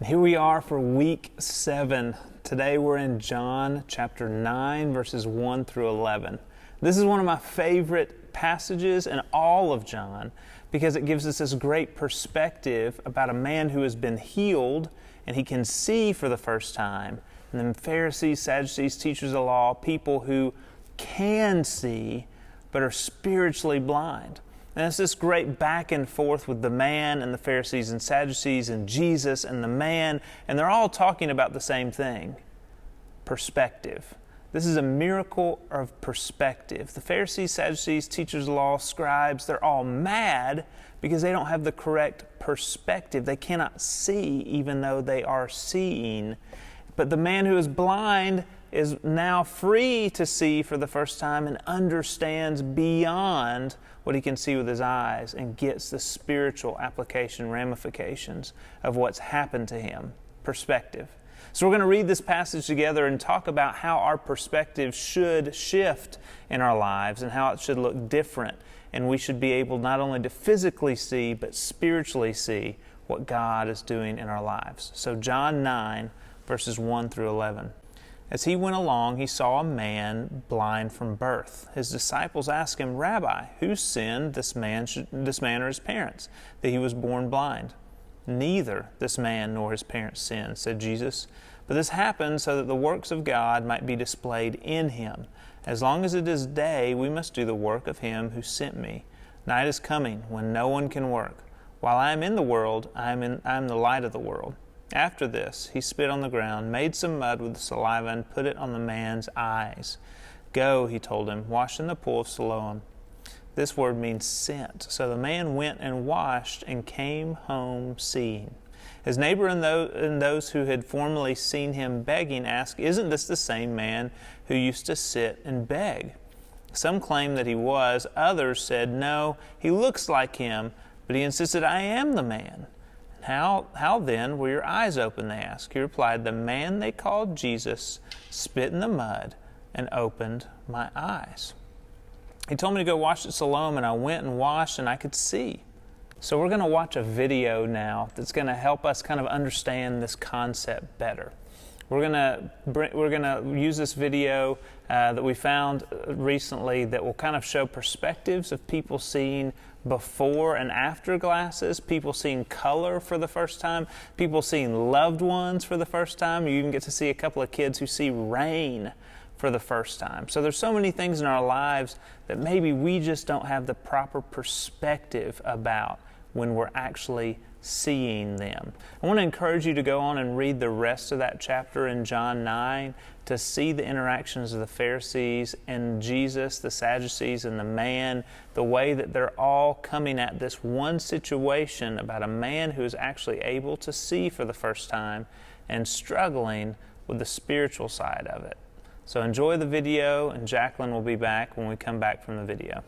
Here we are for week 7. Today we're in John chapter 9, verses 1 through 11. This is one of my favorite passages in all of John because it gives us this great perspective about a man who has been healed and he can see for the first time. And then Pharisees, Sadducees, teachers of the law, people who can see but are spiritually blind. And it's this great back and forth with the man and the Pharisees and Sadducees and Jesus and the man, and they're all talking about the same thing, perspective. This is a miracle of perspective. The Pharisees, Sadducees, teachers of the law, scribes, they're all mad because they don't have the correct perspective. They cannot see even though they are seeing. But the man who is blind is now free to see for the first time and understands beyond what he can see with his eyes and gets the spiritual application, ramifications of what's happened to him. Perspective. So we're going to read this passage together and talk about how our perspective should shift in our lives and how it should look different. And we should be able not only to physically see, but spiritually see what God is doing in our lives. So John 9, verses 1 through 11. As he went along, he saw a man blind from birth. His disciples asked him, "Rabbi, who sinned, this man or his parents, that he was born blind?" "Neither this man nor his parents sinned," said Jesus. "But this happened so that the works of God might be displayed in him. As long as it is day, we must do the work of him who sent me. Night is coming when no one can work. While I am in the world, I am the light of the world." After this, he spit on the ground, made some mud with the saliva, and put it on the man's eyes. "Go," he told him, "wash in the pool of Siloam." This word means sent. So the man went and washed and came home seeing. His neighbor and those who had formerly seen him begging asked, "Isn't this the same man who used to sit and beg?" Some claimed that he was. Others said, "No, he looks like him." But he insisted, "I am the man." How then were your eyes open?" they asked. He replied, "The man they called Jesus spit in the mud and opened my eyes. He told me to go wash at Siloam, and I went and washed, and I could see." So we're going to watch a video now that's going to help us kind of understand this concept better. We're going to use this video that we found recently that will kind of show perspectives of people seeing before and after glasses, people seeing color for the first time, people seeing loved ones for the first time. You even get to see a couple of kids who see rain for the first time. So there's so many things in our lives that maybe we just don't have the proper perspective about when we're actually seeing them. I want to encourage you to go on and read the rest of that chapter in John 9 to see the interactions of the Pharisees and Jesus, the Sadducees, and the man, the way that they're all coming at this one situation about a man who is actually able to see for the first time and struggling with the spiritual side of it. So enjoy the video, and Jacqueline will be back when we come back from the video.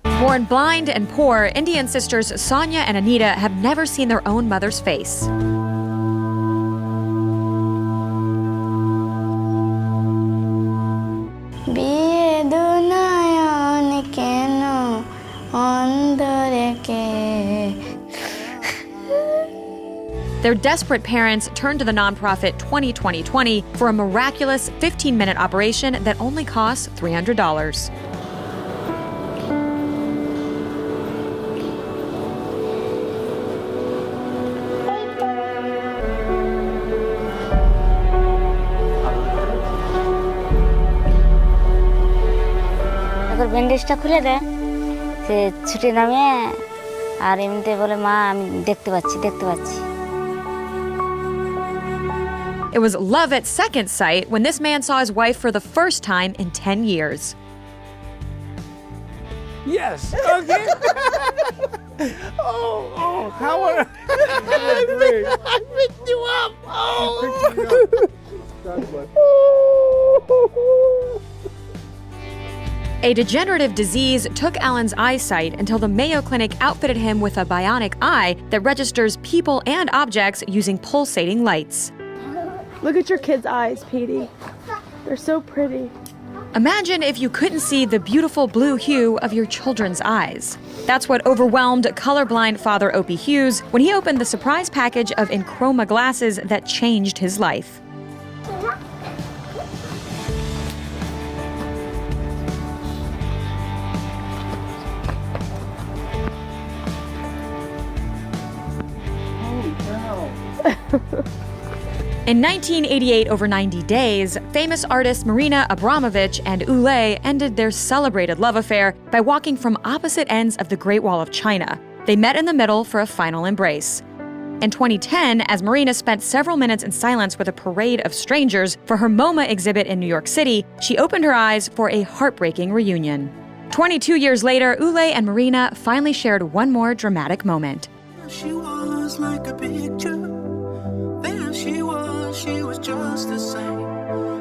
Born blind and poor, Indian sisters Sonia and Anita have never seen their own mother's face. Their desperate parents turned to the nonprofit 2020 for a miraculous 15-minute operation that only costs $300. ব্যান্ডেজটা খুলে দেয় সে ছুটে নামে আর এমনিতে বলে মা আমি দেখতে পাচ্ছি It was love at second sight when this man saw his wife for the first time in 10 years. Yes. Okay. How are I picked you up. A degenerative disease took Alan's eyesight until the Mayo Clinic outfitted him with a bionic eye that registers people and objects using pulsating lights. Look at your kids' eyes, Petey. They're so pretty. Imagine if you couldn't see the beautiful blue hue of your children's eyes. That's what overwhelmed colorblind father Opie Hughes when he opened the surprise package of Enchroma glasses that changed his life. In 1988, over 90 days, famous artists Marina Abramovich and Ulay ended their celebrated love affair by walking from opposite ends of the Great Wall of China. They met in the middle for a final embrace. In 2010, as Marina spent several minutes in silence with a parade of strangers for her MoMA exhibit in New York City, she opened her eyes for a heartbreaking reunion. 22 years later, Ulay and Marina finally shared one more dramatic moment. She was like a picture. There she was just the same.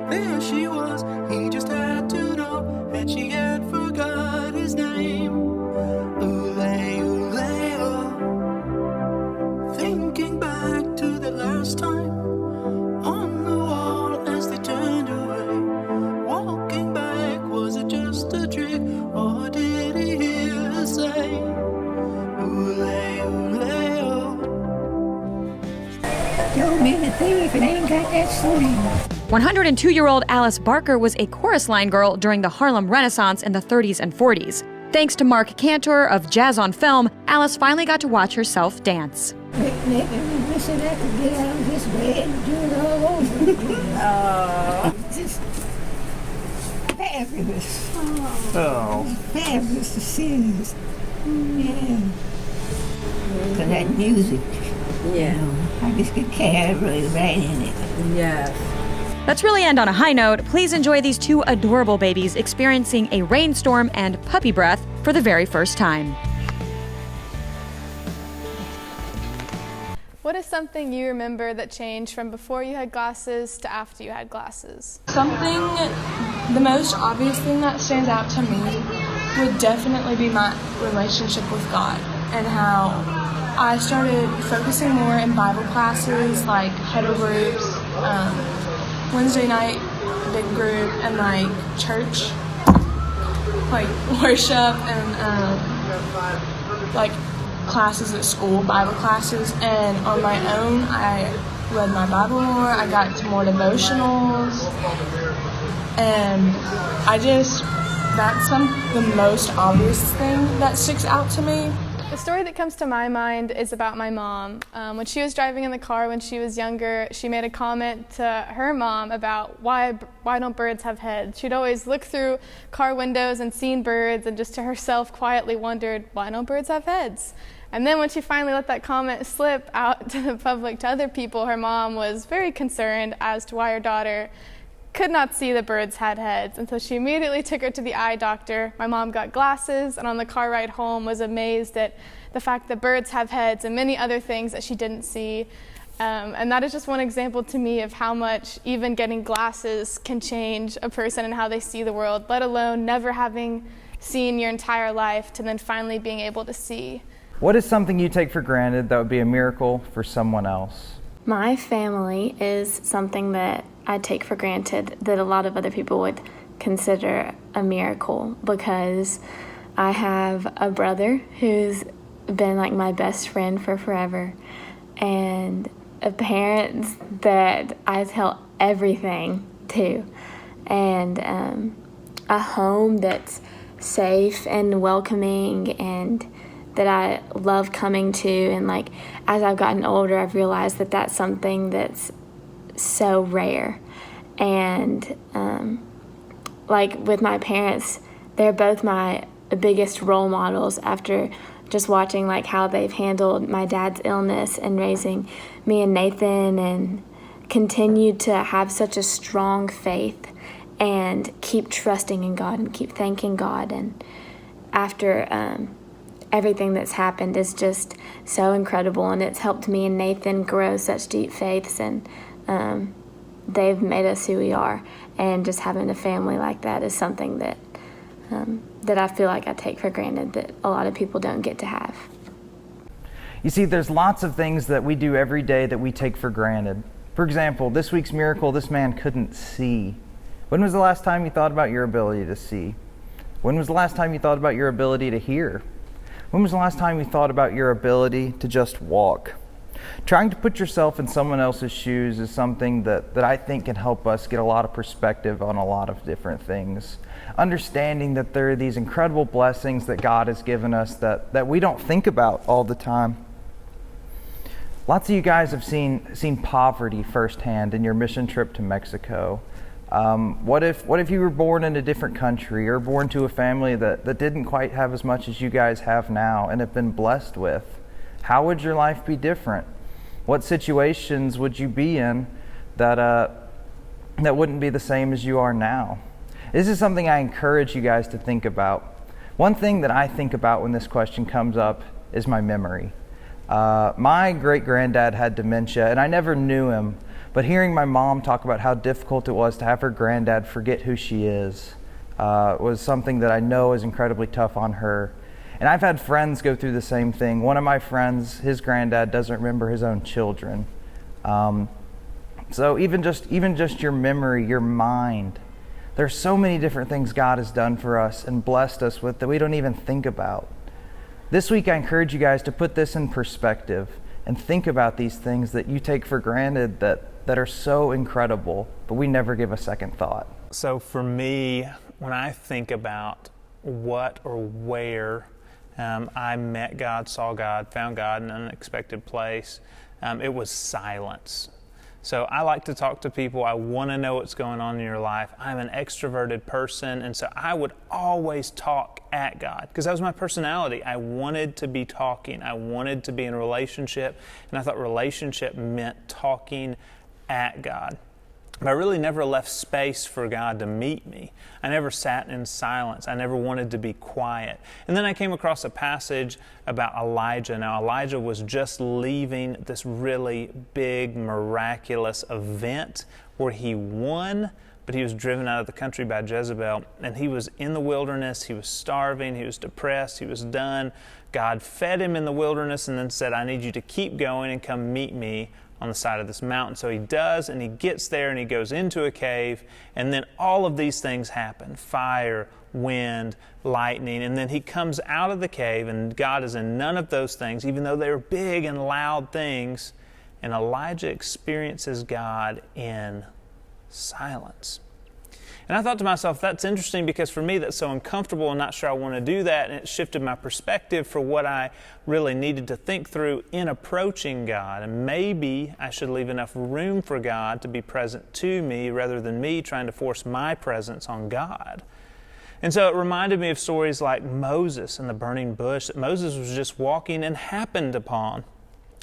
There she was, he just had to know that she had forgot his name. Ulay, ulay, oh. Thinking back to the last time on the wall as they turned away. Walking back, was it just a trick or did he hear her say? Ulay, ulay, oh. Don't mean a thing if it ain't got that swing. 102-year-old Alice Barker was a chorus line girl during the Harlem Renaissance in the 30s and 40s. Thanks to Mark Cantor of Jazz on Film, Alice finally got to watch herself dance. Making me wish that I could get out of this bed and do it all over again. Just fabulous. Oh. Fabulous to see this. Yeah. Because that music, Yeah. I just get carried right in it. Yes. Let's really end on a high note. Please enjoy these two adorable babies experiencing a rainstorm and puppy breath for the very first time. What is something you remember that changed from before you had glasses to after you had glasses? Something, the most obvious thing that stands out to me would definitely be my relationship with God and how I started focusing more in Bible classes, like huddle groups, Wednesday night big group, and like church, like worship and like classes at school, Bible classes. And on my own, I read my Bible more. I got into more devotionals, and that's the most obvious thing that sticks out to me. The story that comes to my mind is about my mom. When she was driving in the car when she was younger, she made a comment to her mom about why don't birds have heads. She'd always look through car windows and seen birds and just to herself quietly wondered, why don't birds have heads? And then when she finally let that comment slip out to the public, to other people, her mom was very concerned as to why her daughter could not see the birds had heads. And so she immediately took her to the eye doctor. My mom got glasses, and on the car ride home was amazed at the fact that birds have heads and many other things that she didn't see. And that is just one example to me of how much even getting glasses can change a person and how they see the world, let alone never having seen your entire life to then finally being able to see. What is something you take for granted that would be a miracle for someone else? My family is something that I take for granted that a lot of other people would consider a miracle, because I have a brother who's been like my best friend for forever, and parents that I tell everything to, and a home that's safe and welcoming and that I love coming to. And like as I've gotten older, I've realized that that's something that's so rare. And like with my parents, they're both my biggest role models after just watching like how they've handled my dad's illness and raising me and Nathan, and continued to have such a strong faith and keep trusting in God and keep thanking God. And after everything that's happened is just so incredible, and it's helped me and Nathan grow such deep faiths, and they've made us who we are. And just having a family like that is something that that I feel like I take for granted that a lot of people don't get to have. You see, there's lots of things that we do every day that we take for granted. For example, this week's miracle, this man couldn't see. When was the last time you thought about your ability to see? When was the last time you thought about your ability to hear? When was the last time you thought about your ability to just walk? Trying to put yourself in someone else's shoes is something that I think can help us get a lot of perspective on a lot of different things. Understanding that there are these incredible blessings that God has given us that we don't think about all the time. Lots of you guys have seen poverty firsthand in your mission trip to Mexico. What if you were born in a different country or born to a family that didn't quite have as much as you guys have now and have been blessed with? How would your life be different? What situations would you be in that wouldn't be the same as you are now? This is something I encourage you guys to think about. One thing that I think about when this question comes up is my memory. My great-granddad had dementia, and I never knew him, but hearing my mom talk about how difficult it was to have her granddad forget who she is was something that I know is incredibly tough on her. And I've had friends go through the same thing. One of my friends, his granddad doesn't remember his own children. So even just your memory, your mind, there's so many different things God has done for us and blessed us with that we don't even think about. This week I encourage you guys to put this in perspective and think about these things that you take for granted that are so incredible, but we never give a second thought. So for me, when I think about what or where I met God, saw God, found God in an unexpected place, it was silence. So I like to talk to people. I want to know what's going on in your life. I'm an extroverted person, and so I would always talk at God because that was my personality. I wanted to be talking. I wanted to be in a relationship, and I thought relationship meant talking at God. But I really never left space for God to meet me. I never sat in silence. I never wanted to be quiet. And then I came across a passage about Elijah. Now, Elijah was just leaving this really big, miraculous event where he won, but he was driven out of the country by Jezebel. And he was in the wilderness. He was starving. He was depressed. He was done. God fed him in the wilderness and then said, I need you to keep going and come meet me on the side of this mountain. So he does, and he gets there and he goes into a cave, and then all of these things happen: fire, wind, lightning, and then he comes out of the cave, and God is in none of those things, even though they were big and loud things, and Elijah experiences God in silence. And I thought to myself, that's interesting because for me that's so uncomfortable and not sure I want to do that, and it shifted my perspective for what I really needed to think through in approaching God. And maybe I should leave enough room for God to be present to me rather than me trying to force my presence on God. And so it reminded me of stories like Moses and the burning bush, that Moses was just walking and happened upon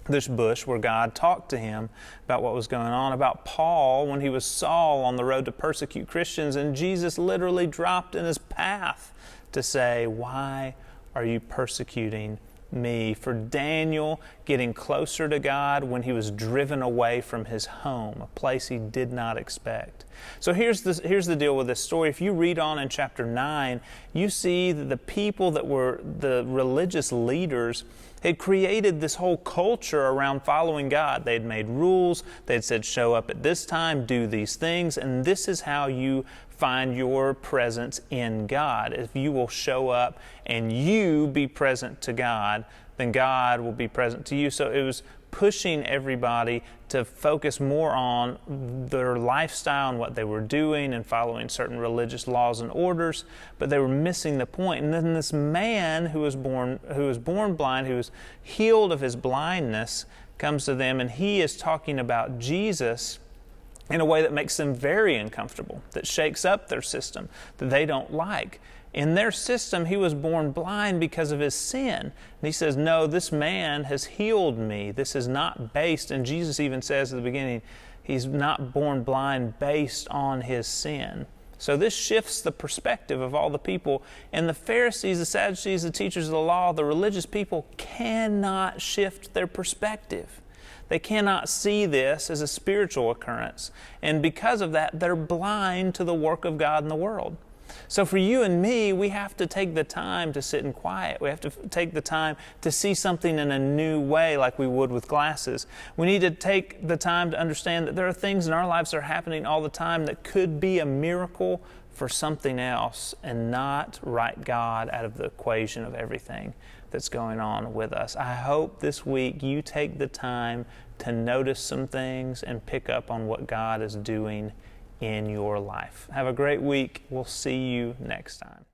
this bush where God talked to him about what was going on, about Paul when he was Saul on the road to persecute Christians, and Jesus literally dropped in his path to say, why are you persecuting me? For Daniel getting closer to God when he was driven away from his home, a place he did not expect. So here's the deal with this story. If you read on in chapter 9, you see that the people that were the religious leaders had created this whole culture around following God. They had made rules. They had said, show up at this time, do these things, and this is how you find your presence in God. If you will show up and you be present to God, then God will be present to you. So it was pushing everybody to focus more on their lifestyle and what they were doing and following certain religious laws and orders, but they were missing the point. And then this man who was born blind, who was healed of his blindness, comes to them, and he is talking about Jesus in a way that makes them very uncomfortable, that shakes up their system, that they don't like. In their system, he was born blind because of his sin. And he says, no, this man has healed me. This is not based, and Jesus even says at the beginning, he's not born blind based on his sin. So this shifts the perspective of all the people. And the Pharisees, the Sadducees, the teachers of the law, the religious people cannot shift their perspective. They cannot see this as a spiritual occurrence. And because of that, they're blind to the work of God in the world. So for you and me, we have to take the time to sit in quiet. We have to take the time to see something in a new way like we would with glasses. We need to take the time to understand that there are things in our lives that are happening all the time that could be a miracle for something else, and not write God out of the equation of everything that's going on with us. I hope this week you take the time to notice some things and pick up on what God is doing in your life. Have a great week. We'll see you next time.